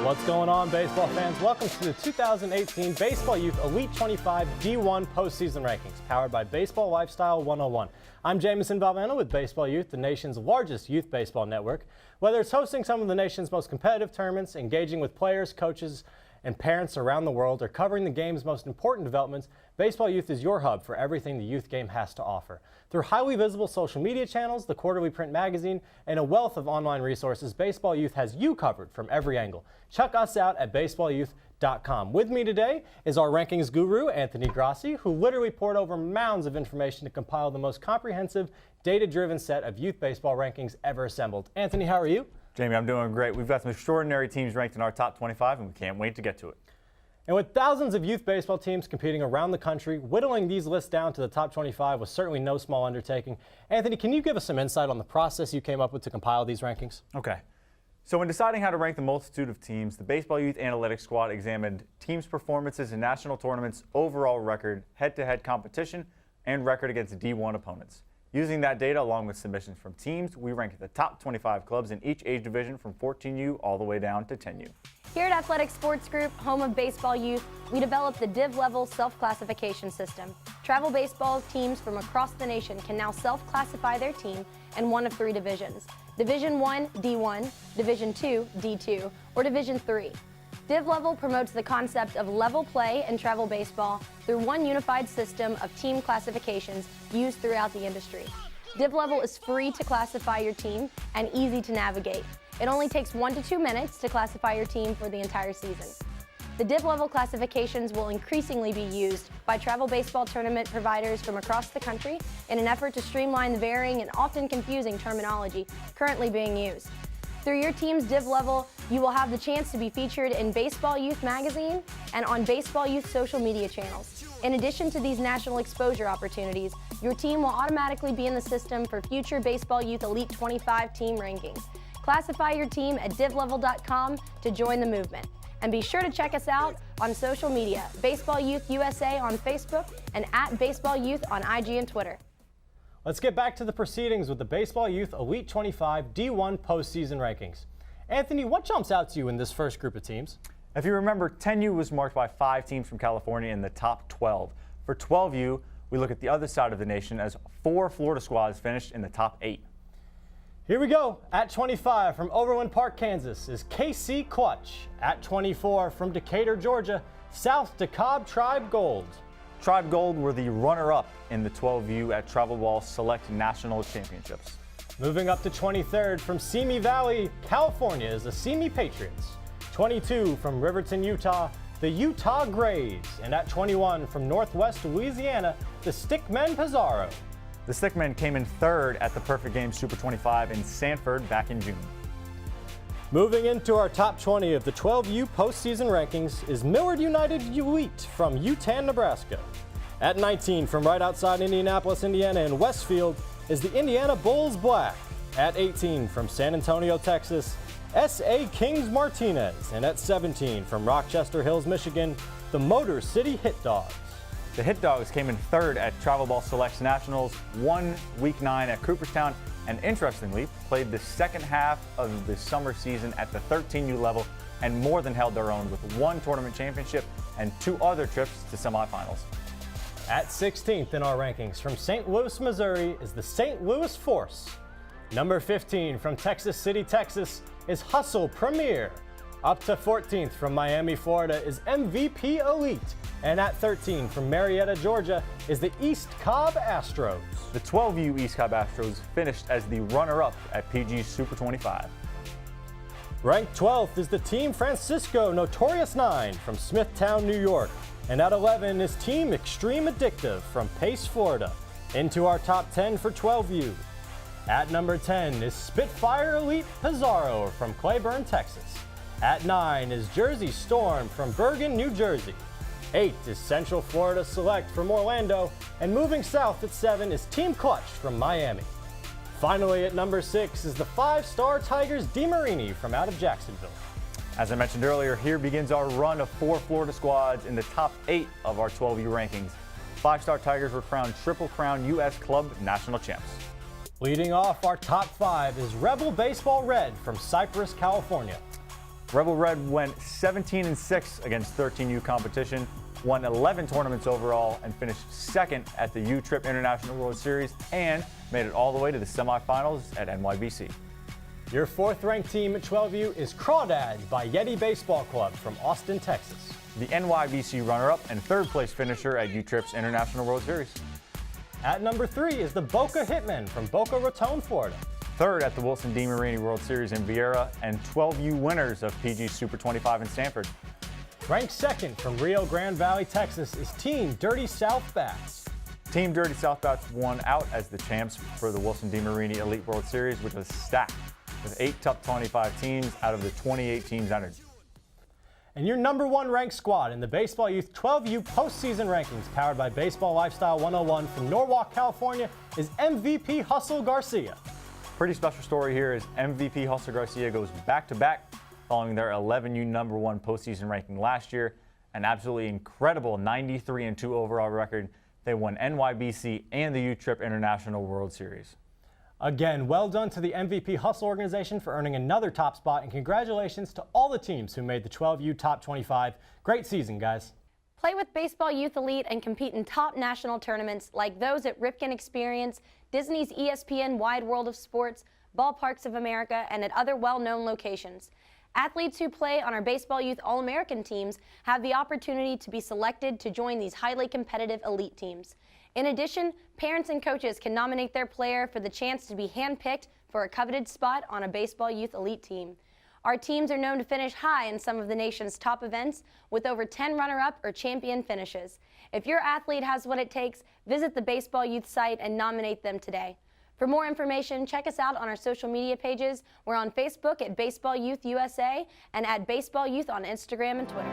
What's going on, baseball fans? Welcome to the 2018 Baseball Youth Elite 25 D1 postseason rankings, powered by Baseball Lifestyle 101. I'm Jamison Valvano with Baseball Youth, the nation's largest youth baseball network. Whether it's hosting some of the nation's most competitive tournaments, engaging with players, coaches, and parents around the world, or covering the game's most important developments, Baseball Youth is your hub for everything the youth game has to offer. Through highly visible social media channels, the quarterly print magazine, and a wealth of online resources, Baseball Youth has you covered from every angle. Check us out at baseballyouth.com. With me today is our rankings guru, Anthony Grassi, who literally poured over mounds of information to compile the most comprehensive, data-driven set of youth baseball rankings ever assembled. Anthony, how are you? Jamie, I'm doing great. We've got some extraordinary teams ranked in our top 25, and we can't wait to get to it. And with thousands of youth baseball teams competing around the country, whittling these lists down to the top 25 was certainly no small undertaking. Anthony, can you give us some insight on the process you came up with to compile these rankings? Okay. So when deciding how to rank the multitude of teams, the Baseball Youth Analytics Squad examined teams' performances in national tournaments, overall record, head-to-head competition, and record against D1 opponents. Using that data along with submissions from teams, we ranked the top 25 clubs in each age division from 14U all the way down to 10U. Here at Athletic Sports Group, home of Baseball Youth, we developed the Div-level self-classification system. Travel baseball teams from across the nation can now self-classify their team in one of three divisions: Division 1, D1, Division 2, D2, or Division 3. Div-level promotes the concept of level play in travel baseball through one unified system of team classifications used throughout the industry. Div-level is free to classify your team and easy to navigate. It only takes 1 to 2 minutes to classify your team for the entire season. The Div-level classifications will increasingly be used by travel baseball tournament providers from across the country in an effort to streamline the varying and often confusing terminology currently being used. Through your team's Div-level, you will have the chance to be featured in Baseball Youth magazine and on Baseball Youth social media channels. In addition to these national exposure opportunities, your team will automatically be in the system for future Baseball Youth Elite 25 team rankings. Classify your team at divlevel.com to join the movement. And be sure to check us out on social media, Baseball Youth USA on Facebook and at Baseball Youth on IG and Twitter. Let's get back to the proceedings with the Baseball Youth Elite 25 D1 postseason rankings. Anthony, what jumps out to you in this first group of teams? If you remember, 10U was marked by 5 teams from California in the top 12. For 12U, we look at the other side of the nation as 4 Florida squads finished in the top 8. Here we go. At 25 from Overland Park, Kansas is KC Clutch. At 24 from Decatur, Georgia, South DeKalb Tribe Gold. Tribe Gold were the runner-up in the 12U at Travel Ball Select National Championships. Moving up to 23rd from Simi Valley, California is the Simi Patriots. 22 from Riverton, Utah, the Utah Grays. And at 21 from Northwest Louisiana, the Stickmen Pizarro. The Stickmen came in 3rd at the Perfect Game Super 25 in Sanford back in June. Moving into our top 20 of the 12U postseason rankings is Millard United Elite from Utan, Nebraska. At 19 from right outside Indianapolis, Indiana and Westfield is the Indiana Bulls Black. At 18 from San Antonio, Texas, S.A. Kings Martinez. And at 17 from Rochester Hills, Michigan, the Motor City Hit Dogs. The Hit Dogs came in 3rd at Travel Ball Selects Nationals, won Week 9 at Cooperstown, and interestingly, played the second half of the summer season at the 13U level and more than held their own with 1 tournament championship and 2 other trips to semifinals. At 16th in our rankings from St. Louis, Missouri is the St. Louis Force. Number 15 from Texas City, Texas is Hustle Premier. Up to 14th from Miami, Florida is MVP Elite. And at 13 from Marietta, Georgia is the East Cobb Astros. The 12U East Cobb Astros finished as the runner-up at PG Super 25. Ranked 12th is the Team Francisco Notorious 9 from Smithtown, New York. And at 11 is Team Extreme Addictive from Pace, Florida. Into our top 10 for 12U. At number 10 is Spitfire Elite Pizarro from Claiborne, Texas. At 9 is Jersey Storm from Bergen, New Jersey. 8 is Central Florida Select from Orlando, and moving south at 7 is Team Clutch from Miami. Finally at number 6 is the 5-star Tigers DeMarini from out of Jacksonville. As I mentioned earlier, here begins our run of 4 Florida squads in the top 8 of our 12U rankings. 5-star Tigers were crowned Triple Crown U.S. Club National Champs. Leading off our top 5 is Rebel Baseball Red from Cypress, California. Rebel Red went 17-6 against 13U competition, won 11 tournaments overall, and finished second at the U-Trip International World Series and made it all the way to the semifinals at NYBC. Your fourth-ranked team at 12U is Crawdads by Yeti Baseball Club from Austin, Texas. The NYBC runner-up and third-place finisher at U-Trip's International World Series. At number 3 is the Boca Hitmen from Boca Raton, Florida. Third at the Wilson DeMarini World Series in Vieira, and 12U winners of PG Super 25 in Stanford. Ranked second from Rio Grande Valley, Texas is Team Dirty South Bats. Team Dirty South Bats won out as the champs for the Wilson DeMarini Elite World Series, which was stacked with 8 top 25 teams out of the 28 teams entered. And your number 1 ranked squad in the Baseball Youth 12U postseason rankings, powered by Baseball Lifestyle 101 from Norwalk, California, is MVP Hustle Garcia. Pretty special story here is MVP Hustle Garcia goes back-to-back following their 11U number 1 postseason ranking last year. An absolutely incredible 93-2 overall record. They won NYBC and the U-Trip International World Series. Again, well done to the MVP Hustle organization for earning another top spot, and congratulations to all the teams who made the 12U Top 25. Great season, guys. Play with Baseball Youth Elite and compete in top national tournaments like those at Ripken Experience, Disney's ESPN Wide World of Sports, Ballparks of America, and at other well-known locations. Athletes who play on our Baseball Youth All-American teams have the opportunity to be selected to join these highly competitive elite teams. In addition, parents and coaches can nominate their player for the chance to be handpicked for a coveted spot on a Baseball Youth Elite team. Our teams are known to finish high in some of the nation's top events with over 10 runner-up or champion finishes. If your athlete has what it takes, visit the Baseball Youth site and nominate them today. For more information, check us out on our social media pages. We're on Facebook at Baseball Youth USA and at Baseball Youth on Instagram and Twitter.